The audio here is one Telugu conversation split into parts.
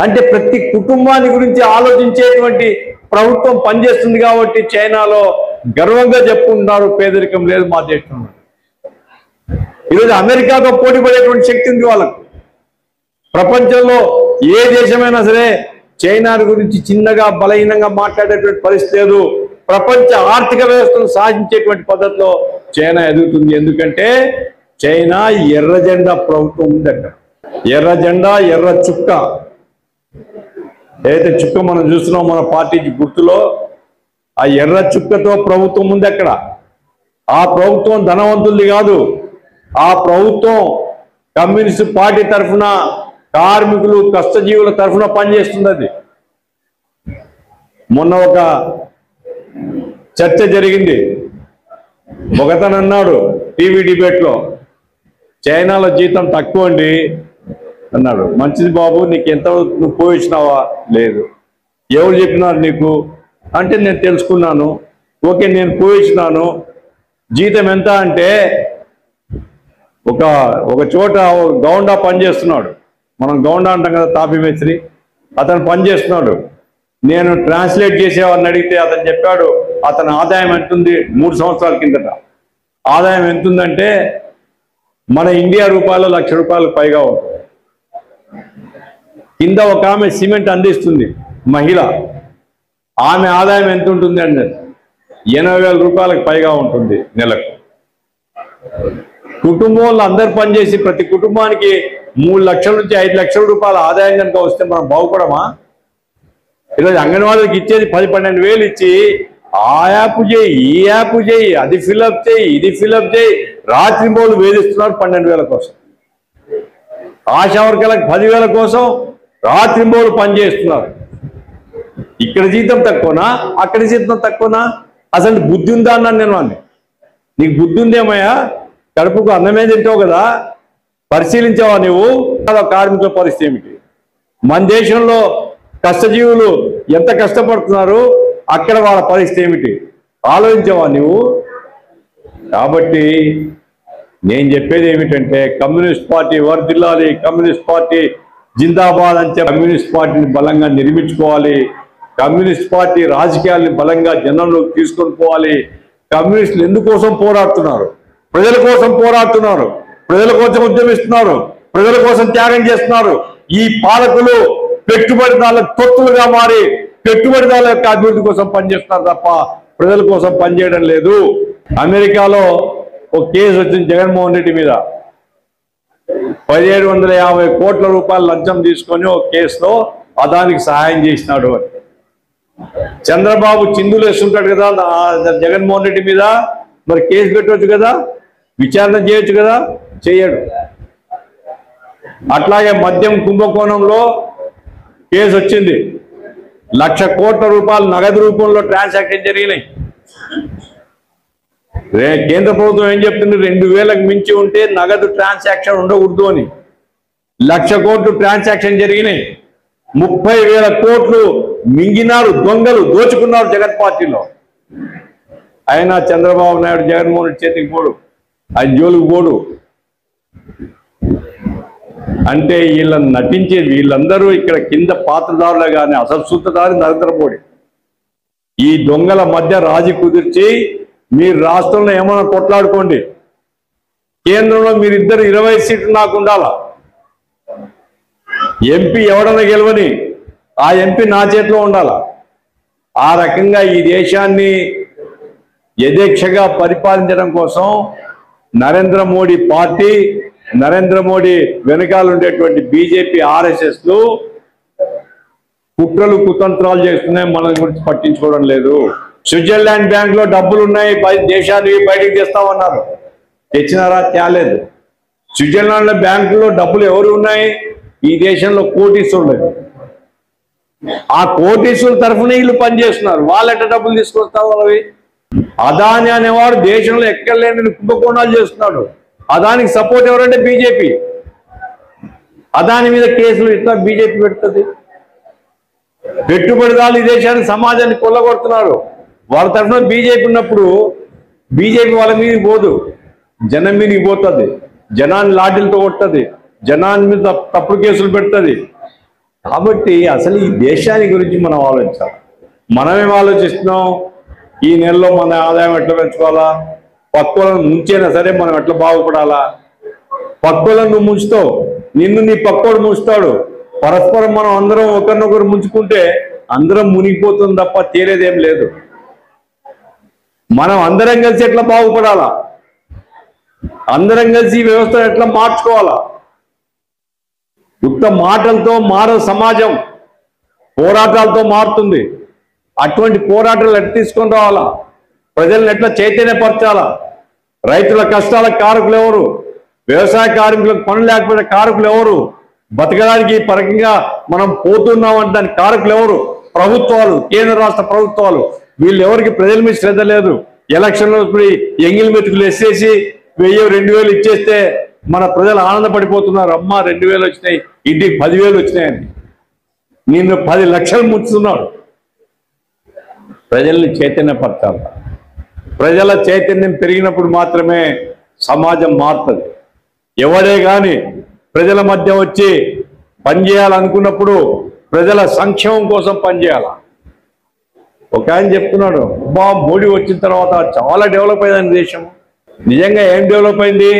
అంటే ప్రతి కుటుంబాన్ని గురించి ఆలోచించేటువంటి ప్రభుత్వం పనిచేస్తుంది కాబట్టి చైనాలో గర్వంగా చెప్పుకుంటున్నారు పేదరికం లేదు మా దేశంలో. ఈరోజు అమెరికాతో పోటీ పడేటువంటి శక్తి ఉంది వాళ్ళకు. ప్రపంచంలో ఏ దేశమైనా సరే చైనా గురించి చిన్నగా బలహీనంగా మాట్లాడేటువంటి పరిస్థితి లేదు. ప్రపంచ ఆర్థిక వ్యవస్థను సాధించేటువంటి పద్ధతిలో చైనా ఎదుగుతుంది. ఎందుకంటే చైనా ఎర్ర జెండా ప్రభుత్వం ఉంది అక్కడ. ఎర్ర జెండా, ఎర్ర చుక్క, ఏదైతే చుక్క మనం చూస్తున్నాం మన పార్టీకి గుర్తులో, ఆ ఎర్ర చుక్కతో ప్రభుత్వం ఉంది అక్కడ. ఆ ప్రభుత్వం ధనవంతుల్ది కాదు. ఆ ప్రభుత్వం కమ్యూనిస్ట్ పార్టీ తరఫున కార్మికులు కష్టజీవుల తరఫున పనిచేస్తుంది. అది మొన్న ఒక చర్చ జరిగింది. ఒకతను అన్నాడు టీవీ డిబేట్లో, చైనాలో జీతం తక్కువ అండి అన్నాడు. మంచిది బాబు, నీకు ఎంత నువ్వు పోయించినావా? లేదు. ఎవరు చెప్పినారు నీకు అంటే నేను తెలుసుకున్నాను. ఓకే, నేను పోయించినాను. జీతం ఎంత అంటే ఒక చోట గౌండా పనిచేస్తున్నాడు. మనం గౌండా అంటాం కదా, తాపీ మేస్త్రి. అతను పనిచేస్తున్నాడు. నేను ట్రాన్స్లేట్ చేసేవాడిని అడిగితే అతను చెప్పాడు అతని ఆదాయం ఎంతుంది 3 సంవత్సరాల కిందట. ఆదాయం ఎంతుందంటే మన ఇండియా రూపాయలు ₹1,00,000 పైగా ఉంటుంది. కింద ఒక ఆమె సిమెంట్ అందిస్తుంది మహిళ, ఆమె ఆదాయం ఎంత ఉంటుంది అంటే ₹80,000 పైగా ఉంటుంది నెలకు. కుటుంబంలో అందరు పనిచేసి ప్రతి కుటుంబానికి 3 లక్షల నుంచి 5 లక్షల రూపాయల ఆదాయం కనుక వస్తే మనం బాగుపడమా? ఈరోజు అంగన్వాడీకి ఇచ్చేది 10-12 వేలు ఇచ్చి ఆ యాప్ చేయి, ఈ యాప్ చేయి, అది ఫిల్అప్ చేయి, ఇది ఫిల్అప్ చేయి, రాత్రి మోలు వేధిస్తున్నారు 12,000 కోసం. ఆశా వర్కర్లకు 10,000 కోసం రాత్రి మోలు పనిచేస్తున్నారు. ఇక్కడ జీతం తక్కువనా, అక్కడ జీతం తక్కువనా? అసలు బుద్ధి ఉందా అన్నాను నేను. అన్ని నీకు బుద్ధి ఉందేమయ్యా? కడుపుకు అన్నమే తింటావు కదా, పరిశీలించావా నువ్వు? కార్మికుల పరిస్థితి ఏమిటి? మన దేశంలో కష్టజీవులు ఎంత కష్టపడుతున్నారు, అక్కడ వాళ్ళ పరిస్థితి ఏమిటి ఆలోచించావా నువ్వు? కాబట్టి నేను చెప్పేది ఏమిటంటే కమ్యూనిస్ట్ పార్టీ వర్ధిల్లాలి, కమ్యూనిస్ట్ పార్టీ జిందాబాద్ అని చెప్పి కమ్యూనిస్ట్ పార్టీని బలంగా నిర్మించుకోవాలి. కమ్యూనిస్ట్ పార్టీ రాజకీయాల్ని బలంగా జనంలోకి తీసుకొని పోవాలి. కమ్యూనిస్టులు ఎందుకోసం పోరాడుతున్నారు? ప్రజల కోసం పోరాడుతున్నారు, ప్రజల కోసం ఉద్యమిస్తున్నారు, ప్రజల కోసం త్యాగం చేస్తున్నారు. ఈ పాలకులు పెట్టుబడిదారుల తొత్తులుగా మారి పెట్టుబడిదారుల యొక్క అభివృద్ధి కోసం పనిచేస్తున్నారు తప్ప ప్రజల కోసం పనిచేయడం లేదు. అమెరికాలో ఒక కేసు వచ్చింది జగన్మోహన్ రెడ్డి మీద. 1,750 కోట్ల రూపాయల లంచం తీసుకొని ఒక కేసులో అదానికి సహాయం చేసినాడు అని. చంద్రబాబు చిందులు వేస్తుంటాడు కదా జగన్మోహన్ రెడ్డి మీద, మరి కేసు పెట్టవచ్చు కదా, విచారణ చేయొచ్చు కదా, చేయడు. అట్లాగే మద్యం కుంభకోణంలో కేసు వచ్చింది. 1,00,000 కోట్ల రూపాయలు నగదు రూపంలో ట్రాన్సాక్షన్ జరిగినాయి. కేంద్ర ప్రభుత్వం ఏం చెప్తుంది? 2,000కు మించి ఉంటే నగదు ట్రాన్సాక్షన్ ఉండకూడదు అని. 1,00,000 కోట్లు ట్రాన్సాక్షన్ జరిగినాయి. 30,000 కోట్లు మింగినారు, దొంగలు దోచుకున్నారు జగన్ పార్టీలో. అయినా చంద్రబాబు నాయుడు జగన్మోహన్ రెడ్డి చేతికి పోడు, ఆయన జోలికి పోడు. అంటే వీళ్ళని నటించేది వీళ్ళందరూ ఇక్కడ కింద పాత్రదారులే కానీ అసలు సూత్రధారి నరేంద్ర మోడీ. ఈ దొంగల మధ్య రాజీ కుదిర్చి మీరు రాష్ట్రంలో ఏమైనా కొట్లాడుకోండి, కేంద్రంలో మీరిద్దరు 20 సీట్లు నాకు ఉండాలా. ఎంపీ ఎవడన్నా గెలవని, ఆ ఎంపీ నా చేతిలో ఉండాలా. ఆ రకంగా ఈ దేశాన్ని యథేచ్ఛగా పరిపాలించడం కోసం నరేంద్ర మోడీ పార్టీ, నరేంద్ర మోడీ వెనకాల ఉండేటువంటి బీజేపీ ఆర్ఎస్ఎస్లు కుట్రలు కుతంత్రాలు చేస్తున్నాయి, మన గురించి పట్టించుకోవడం లేదు. స్విట్జర్లాండ్ బ్యాంక్ లో డబ్బులు ఉన్నాయి, దేశాన్ని బయటకు తెస్తామన్నారు, తెచ్చినారా? తేలేదు. స్విట్జర్లాండ్ బ్యాంకులో డబ్బులు ఎవరు ఉన్నాయి? ఈ దేశంలో కోటీశ్వరులు. ఆ కోటీశ్వరుల తరఫున వీళ్ళు పనిచేస్తున్నారు. వాళ్ళు ఎట్లా డబ్బులు తీసుకొస్తారు? అవి అదాని అనేవాడు దేశంలో ఎక్కడ లేని కుంభకోణాలు చేస్తున్నాడు. అదానికి సపోర్ట్ ఎవరంటే బీజేపీ. అదాని మీద కేసులు ఇట్లా బీజేపీ పెడుతుంది. పెట్టుబడిదారులు ఈ దేశాన్ని సమాజాన్ని కొల్లగొడుతున్నారు. వాళ్ళ తరఫున బీజేపీ ఉన్నప్పుడు బీజేపీ వాళ్ళ మీదకి పోదు, జనం మీదకి పోతుంది, జనాన్ని లాఠీలతో కొడుతుంది, జనాన్ని మీద తప్పుడు కేసులు పెడుతుంది. కాబట్టి అసలు ఈ దేశాన్ని గురించి మనం ఆలోచించాలి. మనమేం ఆలోచిస్తున్నాం? ఈ నెలలో మన ఆదాయం ఎట్లా పెంచుకోవాలా, పక్కులను ముంచైనా సరే మనం ఎట్లా బాగుపడాలా. పక్కులను నువ్వు ముంచుతావు, నిన్ను నీ పక్కోడు ముంచుతాడు. పరస్పరం మనం అందరం ఒకరినొకరు ముంచుకుంటే అందరం మునిగిపోతుంది తప్ప తేలేదేం లేదు. మనం అందరం కలిసి ఎట్లా బాగుపడాలా, అందరం కలిసి ఈ వ్యవస్థను ఎట్లా మార్చుకోవాలా. ఉత్త మాటలతో మారదు సమాజం, పోరాటాలతో మారుతుంది. అటువంటి పోరాటాలు ఎట్లా తీసుకొని రావాలా, ప్రజలను ఎట్లా చైతన్యపరచాలా. రైతుల కష్టాలకు కారకులు ఎవరు? వ్యవసాయ కార్మికులకు పనులు లేకపోయిన కారకులు ఎవరు? బతకడానికి పరకంగా మనం పోతున్నామంటే దానికి కారకులు ఎవరు? ప్రభుత్వాలు, కేంద్ర రాష్ట్ర ప్రభుత్వాలు. వీళ్ళు ఎవరికి ప్రజల మీద శ్రద్ధ లేదు. ఎలక్షన్లో ఇప్పుడు ఎంగిల్ మెతుకులు వేసేసి 1000-2000 ఇచ్చేస్తే మన ప్రజలు ఆనందపడిపోతున్నారు. అమ్మ 2000 వచ్చినాయి, ఇంటికి 10,000 వచ్చినాయని. నిన్ను 10 లక్షలు ముంచుతున్నాడు. ప్రజల్ని చైతన్యపరచాలి. ప్రజల చైతన్యం పెరిగినప్పుడు మాత్రమే సమాజం మారుతుంది. ఎవరే కానీ ప్రజల మధ్య వచ్చి పనిచేయాలనుకున్నప్పుడు ప్రజల సంక్షేమం కోసం పనిచేయాలి. ఒక ఆయన చెప్తున్నాడు, మోడీ వచ్చిన తర్వాత చాలా డెవలప్ అయిందని దేశం. నిజంగా ఏం డెవలప్ అయింది?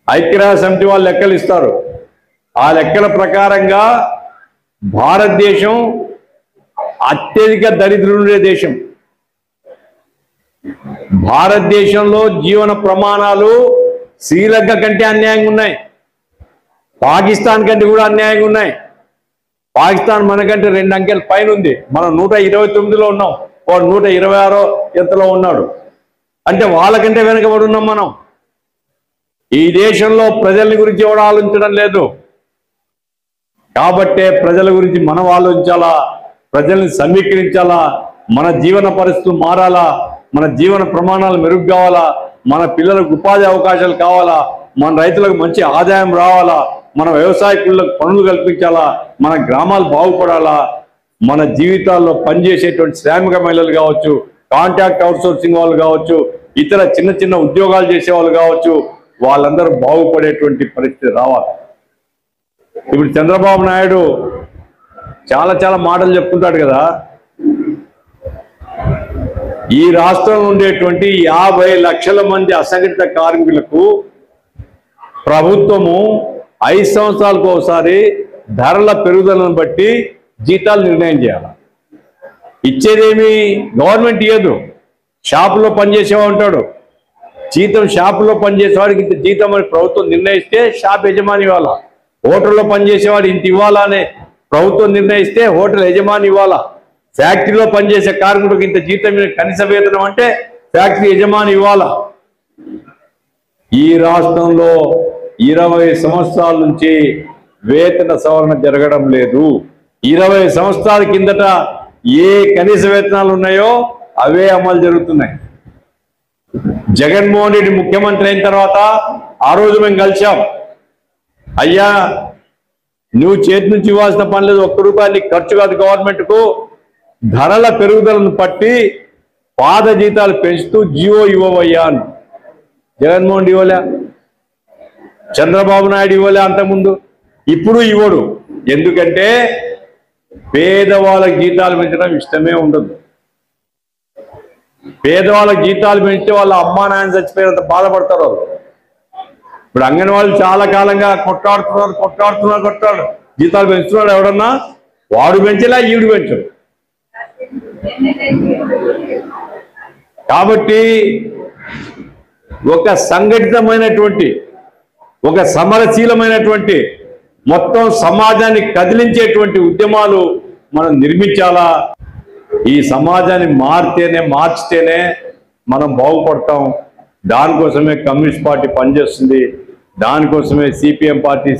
ఐక్యరాజ్య సమితి వాళ్ళు లెక్కలు ఇస్తారు. ఆ లెక్కల ప్రకారంగా భారతదేశం అత్యధిక దరిద్రులుండే దేశం. భారతదేశంలో జీవన ప్రమాణాలు శ్రీలంక కంటే అన్యాయంగా ఉన్నాయి, పాకిస్తాన్ కంటే కూడా అన్యాయంగా ఉన్నాయి. పాకిస్తాన్ మనకంటే 2 అంకెల పైన ఉంది. మనం 129లో ఉన్నాం, వాడు 126 ఎంతలో ఉన్నాడు. అంటే వాళ్ళకంటే వెనకబడి ఉన్నాం మనం. ఈ దేశంలో ప్రజల గురించి ఎవరు ఆలోచించడం లేదు. కాబట్టే ప్రజల గురించి మనం ఆలోచించాలా, ప్రజల్ని సమీకరించాలా, మన జీవన పరిస్థితులు మారాలా, మన జీవన ప్రమాణాలు మెరుగు కావాలా, మన పిల్లలకు ఉపాధి అవకాశాలు కావాలా, మన రైతులకు మంచి ఆదాయం రావాలా, మన వ్యవసాయకులకు పనులు కల్పించాలా, మన గ్రామాలు బాగుపడాలా, మన జీవితాల్లో పనిచేసేటువంటి శ్రామిక మహిళలు కావచ్చు, కాంట్రాక్ట్ అవుట్సోర్సింగ్ వాళ్ళు కావచ్చు, ఇతర చిన్న చిన్న ఉద్యోగాలు చేసే వాళ్ళు కావచ్చు, వాళ్ళందరూ బాగుపడేటువంటి పరిస్థితి రావాలి. ఇప్పుడు చంద్రబాబు నాయుడు చాలా మాటలు చెప్పుకుంటాడు కదా. ఈ రాష్ట్రంలో ఉండేటువంటి 50 లక్షల మంది అసంఘటిత కార్మికులకు ప్రభుత్వము 5 సంవత్సరాలకు ఒకసారి ధరల పెరుగుదలను బట్టి జీతాలు నిర్ణయం చేయాలి. ఇచ్చేదేమి గవర్నమెంట్ ఇయ్యదు. షాపులో పనిచేసేవా ఉంటాడు, జీతం షాపులో పనిచేసేవాడికి ఇంత జీతం అని ప్రభుత్వం నిర్ణయిస్తే షాప్ యజమాని ఇవ్వాలా. హోటల్లో పనిచేసేవాడు ఇంత ఇవ్వాలా అని ప్రభుత్వం నిర్ణయిస్తే హోటల్ యజమాని ఇవ్వాలా. ఫ్యాక్టరీలో పనిచేసే కార్మికుడికి ఇంత జీతం కనీస వేతనం అంటే ఫ్యాక్టరీ యజమాని ఇవ్వాలా. ఈ రాష్ట్రంలో 20 సంవత్సరాల నుంచి వేతన సవరణ జరగడం లేదు. 20 సంవత్సరాల కిందట ఏ కనీస వేతనాలు ఉన్నాయో అవే అమలు జరుగుతున్నాయి. జగన్మోహన్ రెడ్డి ముఖ్యమంత్రి అయిన తర్వాత ఆ రోజు మేము కలిసాం. అయ్యా, నువ్వు చేతి నుంచి ఇవ్వాల్సిన పని లేదు, ₹1 నీకు ఖర్చు కాదు గవర్నమెంట్కు. ధరల పెరుగుదలను బట్టి పాత జీతాలు పెంచుతూ జీవో ఇవ్వవయ్యా అని జగన్మోహన్ రెడ్డి ఇవ్వలే, చంద్రబాబు నాయుడు ఇవ్వలే అంతకుముందు. ఇప్పుడు ఇవ్వడు. ఎందుకంటే పేదవాళ్ళకి జీతాలు పెంచడం ఇష్టమే ఉండదు. పేదవాళ్ళకి జీతాలు పెంచితే వాళ్ళ అమ్మా నాయన చచ్చిపోయినంత బాధపడతారు వాళ్ళు. ఇప్పుడు అంగన్వాడీలు చాలా కాలంగా కొట్టాడుతున్నారు. జీతాలు పెంచుతున్నాడు ఎవడన్నా? వాడు పెంచలే, ఈడు పెంచడు. కాబట్టి ఒక సంఘటితమైనటువంటి, ఒక సమరశీలమైనటువంటి, మొత్తం సమాజాన్ని కదిలించేటువంటి ఉద్యమాలు మనం నిర్మించాలా. ఈ సమాజాన్ని మార్చితేనే మనం బాగుపడతాం. దానికోసమే కమ్యూనిస్ట్ పార్టీ పనిచేస్తుంది, దానికోసమే సిపిఎం పార్టీ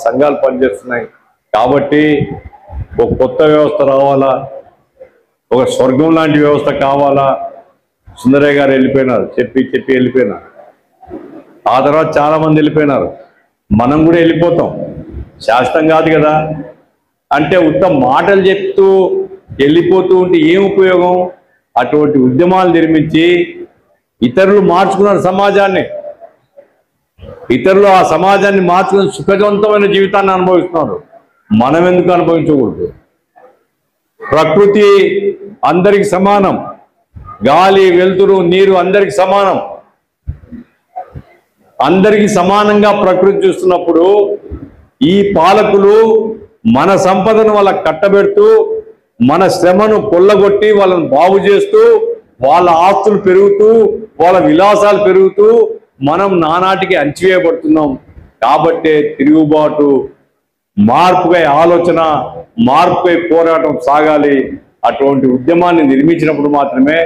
సంఘాలు పనిచేస్తున్నాయి. కాబట్టి ఒక కొత్త వ్యవస్థ రావాలా, ఒక స్వర్గం లాంటి వ్యవస్థ కావాలా. సుందరయ్య గారు వెళ్ళిపోయినారు, చెప్పి వెళ్ళిపోయినారు. ఆ తర్వాత చాలా మంది వెళ్ళిపోయినారు. మనం కూడా వెళ్ళిపోతాం, శాశ్వతం కాదు కదా. అంటే ఉత్తమ మాటలు చెప్తూ వెళ్ళిపోతూ ఉంటే ఏం ఉపయోగం? అటువంటి ఉద్యమాలు నిర్మించి ఇతరులు మార్చుకున్నారు సమాజాన్ని, ఇతరులు ఆ సమాజాన్ని మార్చుకుని సుఖవంతమైన జీవితాన్ని అనుభవిస్తున్నారు. మనం ఎందుకు అనుభవించకూడదు? ప్రకృతి అందరికి సమానం, గాలి వెలుతురు నీరు అందరికి సమానం. అందరికి సమానంగా ప్రకృతి చూస్తున్నప్పుడు ఈ పాలకులు మన సంపదను వాళ్ళకి కట్టబెడుతూ మన శ్రమను కొల్లగొట్టి వాళ్ళని బాగు చేస్తూ వాళ్ళ ఆస్తులు పెరుగుతూ వాళ్ళ విలాసాలు పెరుగుతూ మనం నానాటికి అణచివేయబడుతున్నాం. కాబట్టే తిరుగుబాటు, మార్పుపై ఆలోచన, మార్పుపై పోరాటం సాగాలి. అటువంటి ఉద్యమాన్ని నిర్మించినప్పుడు మాత్రమే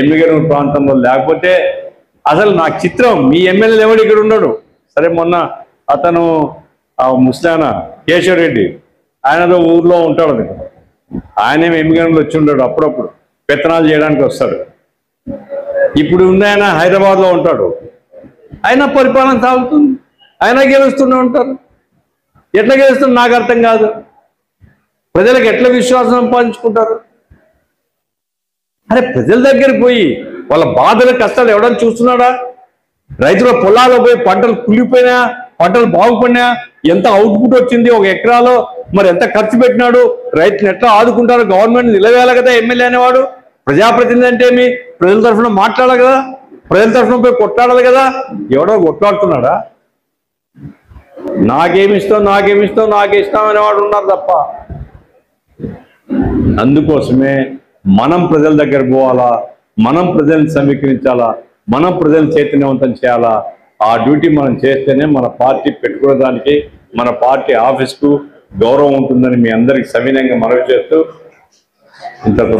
ఎమ్మిగనూరు ప్రాంతంలో, లేకపోతే అసలు నాకు చిత్రం మీ ఎమ్మెల్యేలు ఎవడు ఇక్కడ ఉన్నాడు. సరే మొన్న అతను ముస్లానా కేశవరెడ్డి ఆయనతో ఊర్లో ఉంటాడు, అది ఆయనేమి ఎమ్మిగనూరులో వచ్చి ఉంటాడు, అప్పుడప్పుడు పెత్తనాలు చేయడానికి వస్తాడు. ఇప్పుడు ఉన్న ఆయన హైదరాబాద్లో ఉంటాడు, ఆయన పరిపాలన సాగుతుంది, ఆయన గెలుస్తూనే ఉంటారు. ఎట్లా గెలుస్తుంది నాకు అర్థం కాదు. ప్రజలకు ఎట్లా విశ్వాసం సంపాదించుకుంటారు? అరే ప్రజల దగ్గరికి పోయి వాళ్ళ బాధల కష్టాలు ఎవడని చూస్తున్నాడా? రైతుల పొలాల్లో పోయి పంటలు కులిపోయినా, పంటలు బాగుపడినా, ఎంత అవుట్పుట్ వచ్చింది, ఒక ఎకరాలో మరి ఎంత ఖర్చు పెట్టినాడు, రైతులు ఎట్లా ఆదుకుంటారు, గవర్నమెంట్ నిలవేయాలి కదా. ఎమ్మెల్యే అనేవాడు ప్రజాప్రతినిధి అంటే ఏమి, ప్రజల తరఫున మాట్లాడాలి కదా, ప్రజల తరఫున పోయి కొట్లాడాలి కదా. ఎవడో కొట్లాడుతున్నాడా? నాకేమిస్తాం నాకేమిస్తాం నాకేస్తాం అనేవాడు ఉన్నారు తప్ప. అందుకోసమే మనం ప్రజల దగ్గర పోవాలా, మనం ప్రజల్ని సమీకరించాలా, మనం ప్రజల్ని చైతన్యవంతం చేయాలా. ఆ డ్యూటీ మనం చేస్తేనే మన పార్టీ పెట్టుకోవడానికి, మన పార్టీ ఆఫీస్కు గౌరవం ఉంటుందని మీ అందరికి సవినయంగా మనవి చేస్తూ ఇంతతో